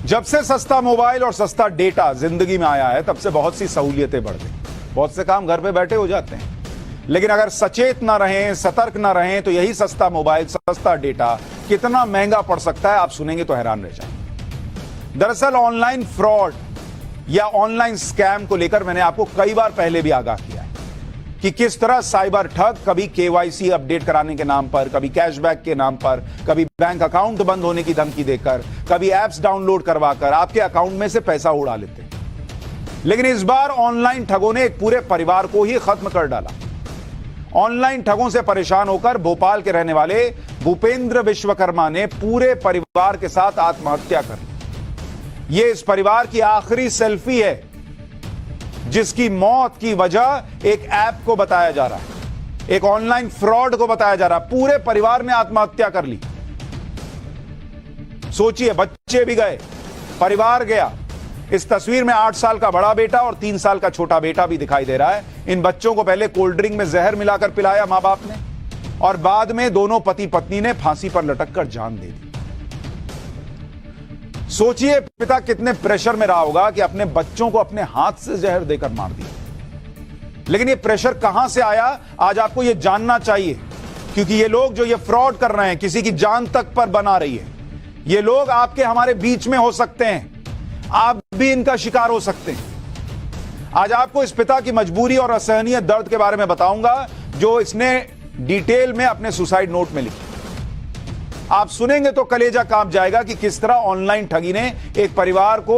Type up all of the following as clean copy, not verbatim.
जब से सस्ता मोबाइल और सस्ता डेटा जिंदगी में आया है तब से बहुत सी सहूलियतें बढ़ गई। बहुत से काम घर पे बैठे हो जाते हैं, लेकिन अगर सचेत ना रहें, सतर्क ना रहें तो यही सस्ता मोबाइल, सस्ता डेटा कितना महंगा पड़ सकता है, आप सुनेंगे तो हैरान रह जाएंगे। दरअसल ऑनलाइन फ्रॉड या ऑनलाइन स्कैम को लेकर मैंने आपको कई बार पहले भी आगाह किया है कि किस तरह साइबर ठग कभी केवाईसी अपडेट कराने के नाम पर, कभी कैशबैक के नाम पर, कभी बैंक अकाउंट बंद होने की धमकी देकर, कभी एप्स डाउनलोड करवाकर आपके अकाउंट में से पैसा उड़ा लेते हैं। लेकिन इस बार ऑनलाइन ठगों ने एक पूरे परिवार को ही खत्म कर डाला। ऑनलाइन ठगों से परेशान होकर भोपाल के रहने वाले भूपेंद्र विश्वकर्मा ने पूरे परिवार के साथ आत्महत्या कर ली। यह इस परिवार की आखिरी सेल्फी है जिसकी मौत की वजह एक ऐप को बताया जा रहा है, एक ऑनलाइन फ्रॉड को बताया जा रहा है। पूरे परिवार ने आत्महत्या कर ली। सोचिए, बच्चे भी गए, परिवार गया। इस तस्वीर में 8 साल का बड़ा बेटा और 3 साल का छोटा बेटा भी दिखाई दे रहा है। इन बच्चों को पहले कोल्ड ड्रिंक में जहर मिलाकर पिलाया मां बाप ने, और बाद में दोनों पति पत्नी ने फांसी पर लटककर जान दे दी। सोचिए पिता कितने प्रेशर में रहा होगा कि अपने बच्चों को अपने हाथ से जहर देकर मार दिया। लेकिन ये प्रेशर कहां से आया, आज आपको ये जानना चाहिए, क्योंकि ये लोग जो ये फ्रॉड कर रहे हैं, किसी की जान तक पर बना रही है। ये लोग आपके हमारे बीच में हो सकते हैं, आप भी इनका शिकार हो सकते हैं। आज आपको इस पिता की मजबूरी और असहनीय दर्द के बारे में बताऊंगा जो इसने डिटेल में अपने सुसाइड नोट में लिखी। आप सुनेंगे तो कलेजा कांप जाएगा कि किस तरह ऑनलाइन ठगी ने एक परिवार को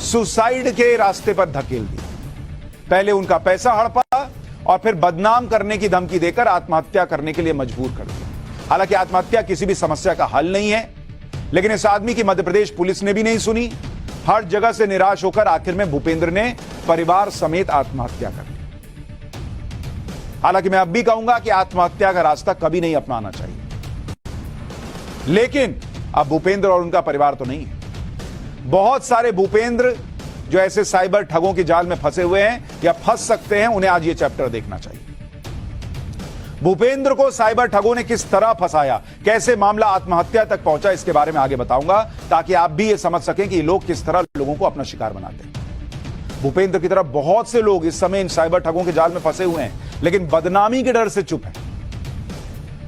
सुसाइड के रास्ते पर धकेल दिया। पहले उनका पैसा हड़पा और फिर बदनाम करने की धमकी देकर आत्महत्या करने के लिए मजबूर कर दिया। हालांकि आत्महत्या किसी भी समस्या का हल नहीं है, लेकिन इस आदमी की मध्य प्रदेश पुलिस ने भी नहीं सुनी। हर जगह से निराश होकर आखिर में भूपेंद्र ने परिवार समेत आत्महत्या कर ली। हालांकि मैं अब भी कहूंगा कि आत्महत्या का रास्ता कभी नहीं अपनाना चाहिए, लेकिन अब भूपेंद्र और उनका परिवार तो नहीं है। बहुत सारे भूपेंद्र जो ऐसे साइबर ठगों के जाल में फंसे हुए हैं या फंस सकते हैं, उन्हें आज ये चैप्टर देखना चाहिए। भूपेंद्र को साइबर ठगों ने किस तरह फंसाया, कैसे मामला आत्महत्या तक पहुंचा, इसके बारे में आगे बताऊंगा, ताकि आप भी ये समझ सकें कि ये लोग किस तरह लोगों को अपना शिकार बनाते हैं। भूपेंद्र की तरह बहुत से लोग इस समय इन साइबर ठगों के जाल में फंसे हुए हैं, लेकिन बदनामी के डर से चुप है।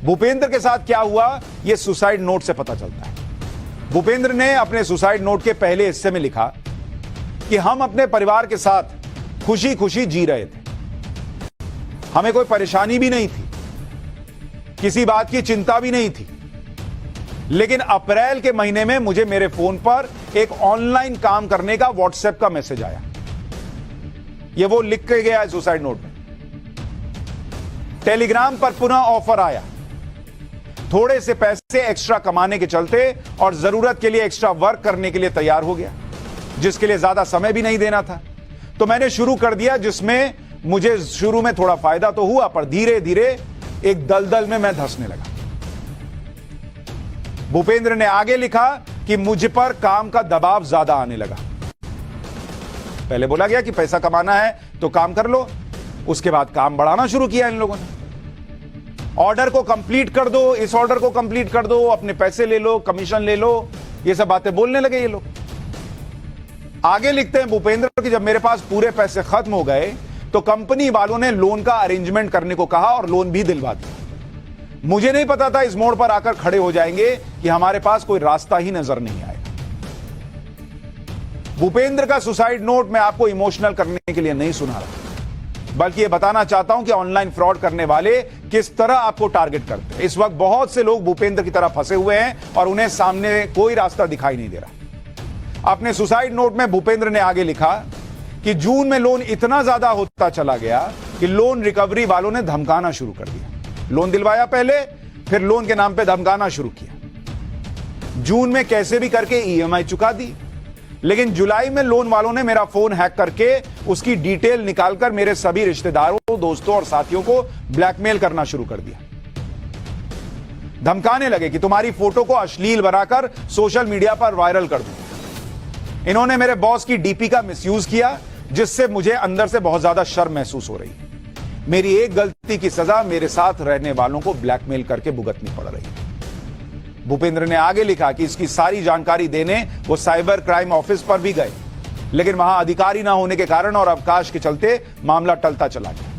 भूपेंद्र के साथ क्या हुआ, यह सुसाइड नोट से पता चलता है। भूपेंद्र ने अपने सुसाइड नोट के पहले हिस्से में लिखा कि हम अपने परिवार के साथ खुशी खुशी जी रहे थे, हमें कोई परेशानी भी नहीं थी, किसी बात की चिंता भी नहीं थी। लेकिन अप्रैल के महीने में मुझे मेरे फोन पर एक ऑनलाइन काम करने का व्हाट्सएप का मैसेज आया। यह वो लिख के गया है सुसाइड नोट में। टेलीग्राम पर पुनः ऑफर आया, थोड़े से पैसे एक्स्ट्रा कमाने के चलते और जरूरत के लिए एक्स्ट्रा वर्क करने के लिए तैयार हो गया, जिसके लिए ज्यादा समय भी नहीं देना था। तो मैंने शुरू कर दिया, जिसमें मुझे शुरू में थोड़ा फायदा तो हुआ, पर धीरे धीरे एक दलदल में मैं धंसने लगा। भूपेंद्र ने आगे लिखा कि मुझ पर काम का दबाव ज्यादा आने लगा। पहले बोला गया कि पैसा कमाना है तो काम कर लो, उसके बाद काम बढ़ाना शुरू किया इन लोगों ने। ऑर्डर को कंप्लीट कर दो, इस ऑर्डर को कंप्लीट कर दो, अपने पैसे ले लो, कमीशन ले लो, ये सब बातें बोलने लगे ये लोग। आगे लिखते हैं भूपेंद्र कि जब मेरे पास पूरे पैसे खत्म हो गए तो कंपनी वालों ने लोन का अरेंजमेंट करने को कहा और लोन भी दिलवा दिया। मुझे नहीं पता था इस मोड़ पर आकर खड़े हो जाएंगे कि हमारे पास कोई रास्ता ही नजर नहीं आएगा। भूपेंद्र का सुसाइड नोट मैं आपको इमोशनल करने के लिए नहीं सुना रहा, बल्कि यह बताना चाहता हूं कि ऑनलाइन फ्रॉड करने वाले किस तरह आपको टारगेट करते हैं। इस वक्त बहुत से लोग भूपेंद्र की तरह फंसे हुए हैं और उन्हें सामने कोई रास्ता दिखाई नहीं दे रहा। अपने सुसाइड नोट में भूपेंद्र ने आगे लिखा कि जून में लोन इतना ज्यादा होता चला गया कि लोन रिकवरी वालों ने धमकाना शुरू कर दिया। लोन दिलवाया पहले, फिर लोन के नाम पे धमकाना शुरू किया। जून में कैसे भी करके ईएमआई चुका दी, लेकिन जुलाई में लोन वालों ने मेरा फोन हैक करके उसकी डिटेल निकालकर मेरे सभी रिश्तेदारों, दोस्तों और साथियों को ब्लैकमेल करना शुरू कर दिया। धमकाने लगे कि तुम्हारी फोटो को अश्लील बनाकर सोशल मीडिया पर वायरल कर दूं। इन्होंने मेरे बॉस की डीपी का मिसयूज किया, जिससे मुझे अंदर से बहुत ज्यादा शर्म महसूस हो रही है। मेरी एक गलती की सजा मेरे साथ रहने वालों को ब्लैकमेल करके भुगतनी पड़ रही है। भूपेंद्र ने आगे लिखा कि इसकी सारी जानकारी देने वो साइबर क्राइम ऑफिस पर भी गए, लेकिन वहां अधिकारी ना होने के कारण और अवकाश के चलते मामला टलता चला गया।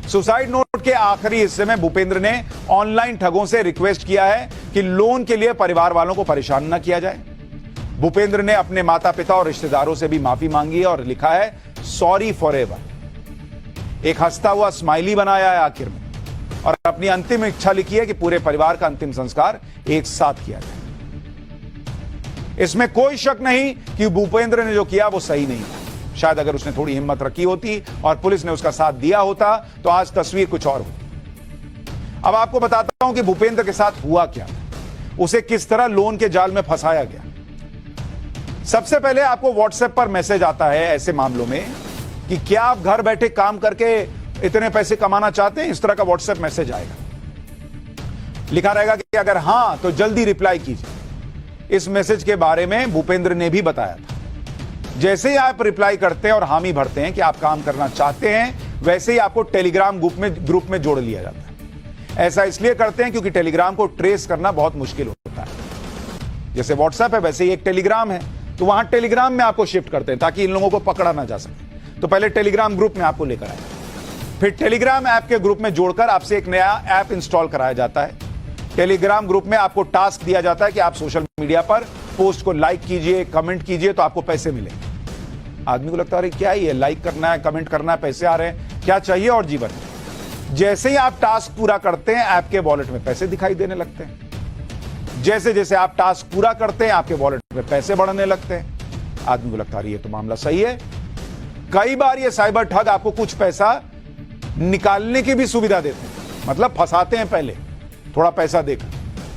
सुसाइड नोट के आखिरी हिस्से में भूपेंद्र ने ऑनलाइन ठगों से रिक्वेस्ट किया है कि लोन के लिए परिवार वालों को परेशान न किया जाए। भूपेंद्र ने अपने माता पिता और रिश्तेदारों से भी माफी मांगी है और लिखा है सॉरी फॉरएवर। एक हंसता हुआ स्माइली बनाया है आखिर में और अपनी अंतिम इच्छा लिखी है कि पूरे परिवार का अंतिम संस्कार एक साथ किया जाए। इसमें कोई शक नहीं कि भूपेंद्र ने जो किया वो सही नहीं था। शायद अगर उसने थोड़ी हिम्मत रखी होती और पुलिस ने उसका साथ दिया होता तो आज तस्वीर कुछ और होती। अब आपको बताता हूं कि भूपेंद्र के साथ हुआ क्या, उसे किस तरह लोन के जाल में फंसाया गया। सबसे पहले आपको व्हाट्सएप पर मैसेज आता है ऐसे मामलों में कि क्या आप घर बैठे काम करके इतने पैसे कमाना चाहते हैं, इस तरह का व्हाट्सएप मैसेज आएगा। लिखा रहेगा कि अगर हां तो जल्दी रिप्लाई कीजिए। इस मैसेज के बारे में भूपेंद्र ने भी बताया था। जैसे ही आप रिप्लाई करते हैं और हामी भरते हैं कि आप काम करना चाहते हैं, वैसे ही आपको टेलीग्राम ग्रुप में जोड़ लिया जाता है। ऐसा इसलिए करते हैं क्योंकि टेलीग्राम को ट्रेस करना बहुत मुश्किल होता है। जैसे व्हाट्सएप है वैसे ही एक टेलीग्राम है, तो वहां टेलीग्राम में आपको शिफ्ट करते हैं ताकि इन लोगों को पकड़ा ना जा सके। तो पहले टेलीग्राम ग्रुप में आपको लेकर आए, फिर टेलीग्राम ऐप के ग्रुप में जोड़कर आपसे एक नया ऐप इंस्टॉल कराया जाता है। टेलीग्राम ग्रुप में आपको टास्क दिया जाता है कि आप सोशल मीडिया पर पोस्ट को लाइक कीजिए, कमेंट कीजिए तो आपको पैसे मिलेंगे। आदमी को लगता है क्या ही है, लाइक करना है, कमेंट करना है, पैसे आ रहे हैं, क्या चाहिए और जीवन में। जैसे ही आप टास्क पूरा करते हैं ऐप के वॉलेट में पैसे दिखाई देने लगते हैं। जैसे जैसे आप टास्क पूरा करते हैं आपके वॉलेट में पैसे बढ़ने लगते हैं। आदमी को लगता है ये तो मामला सही है। कई बार ये साइबर ठग आपको कुछ पैसा निकालने की भी सुविधा देते हैं, मतलब फंसाते हैं पहले थोड़ा पैसा देकर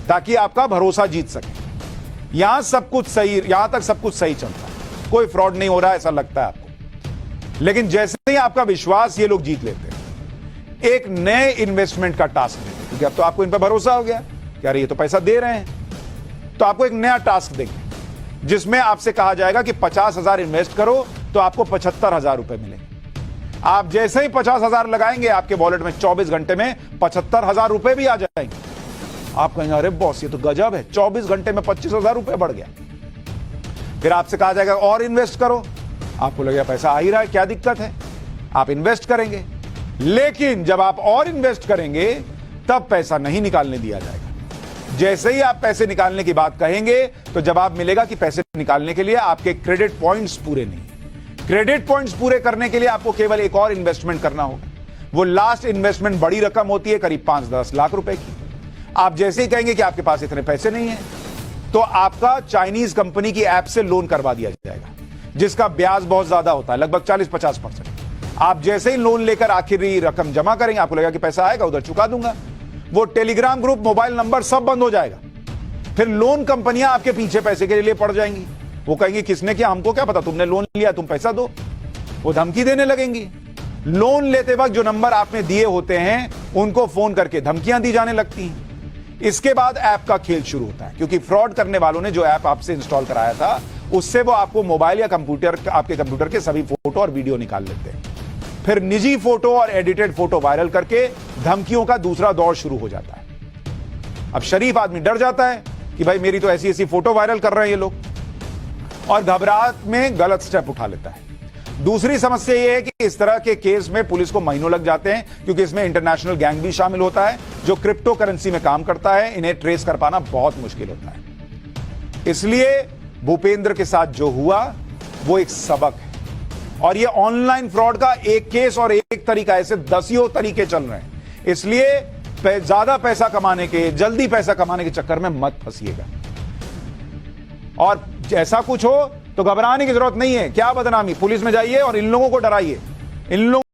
ताकि आपका भरोसा जीत सके। यहां सब कुछ सही, यहां तक सब कुछ सही चलता है, कोई फ्रॉड नहीं हो रहा ऐसा लगता है आपको। लेकिन जैसे ही आपका विश्वास ये लोग जीत लेते हैं, एक नए इन्वेस्टमेंट का टास्क देते हैं, क्योंकि अब तो आपको इन पर भरोसा हो गया कि अरे ये तो पैसा दे रहे हैं, तो आपको एक नया टास्क देंगे जिसमें आपसे कहा जाएगा कि 50,000 इन्वेस्ट करो तो आपको 75,000 रुपए मिलेंगे। आप जैसे ही 50,000 लगाएंगे आपके वॉलेट में 24 घंटे में 75,000 रुपए भी आ जाएंगे। आप कहेंगे अरे बॉस ये तो गजब है, 24 घंटे में 25,000 रुपए बढ़ गया। फिर आपसे कहा जाएगा और इन्वेस्ट करो, आपको लगेगा पैसा आ ही रहा है, क्या दिक्कत है, आप इन्वेस्ट करेंगे। लेकिन जब आप और इन्वेस्ट करेंगे तब पैसा नहीं निकालने दिया जाएगा। जैसे ही आप पैसे निकालने की बात कहेंगे तो जवाब मिलेगा कि पैसे निकालने के लिए आपके क्रेडिट पॉइंट्स पूरे नहीं। क्रेडिट पॉइंट्स पूरे करने के लिए आपको केवल एक और इन्वेस्टमेंट करना होगा। वो लास्ट इन्वेस्टमेंट बड़ी रकम होती है, करीब 5-10 लाख रुपए की। आप जैसे ही कहेंगे कि आपके पास इतने पैसे नहीं है तो आपका चाइनीज कंपनी की ऐप से लोन करवा दिया जाएगा, जिसका ब्याज बहुत ज्यादा होता है, लगभग 40-50%। आप जैसे ही लोन लेकर आखिरी रकम जमा करेंगे आपको लगेगा कि पैसा आएगा, उधर चुका दूंगा। वो टेलीग्राम ग्रुप, मोबाइल नंबर सब बंद हो जाएगा। फिर लोन कंपनियां आपके पीछे पैसे के लिए पड़ जाएंगी। वो कहेंगी किसने किया, हमको क्या पता, तुमने लोन लिया, तुम पैसा दो। वो धमकी देने लगेंगी। लोन लेते वक्त जो नंबर आपने दिए होते हैं उनको फोन करके धमकियां दी जाने लगती हैं। इसके बाद ऐप का खेल शुरू होता है, क्योंकि फ्रॉड करने वालों ने जो ऐप आपसे इंस्टॉल कराया था उससे वो आपको मोबाइल या कंप्यूटर, आपके कंप्यूटर के सभी फोटो और वीडियो निकाल लेते हैं। फिर निजी फोटो और एडिटेड फोटो वायरल करके धमकियों का दूसरा दौर शुरू हो जाता है। अब शरीफ आदमी डर जाता है कि भाई मेरी तो ऐसी ऐसी फोटो वायरल कर रहे हैं ये लोग, और घबराहट में गलत स्टेप उठा लेता है। दूसरी समस्या यह है कि इस तरह के केस में पुलिस को महीनों लग जाते हैं, क्योंकि इसमें इंटरनेशनल गैंग भी शामिल होता है जो क्रिप्टो करेंसी में काम करता है। इन्हें ट्रेस कर पाना बहुत मुश्किल होता है। इसलिए भूपेंद्र के साथ जो हुआ वो एक सबक है, और ये ऑनलाइन फ्रॉड का एक केस और एक तरीका, ऐसे दसियों तरीके चल रहे हैं। इसलिए ज्यादा पैसा कमाने के, जल्दी पैसा कमाने के चक्कर में मत फंसिएगा। और ऐसा कुछ हो तो घबराने की जरूरत नहीं है। क्या बदनामी, पुलिस में जाइए और इन लोगों को डराइए। इन लोगों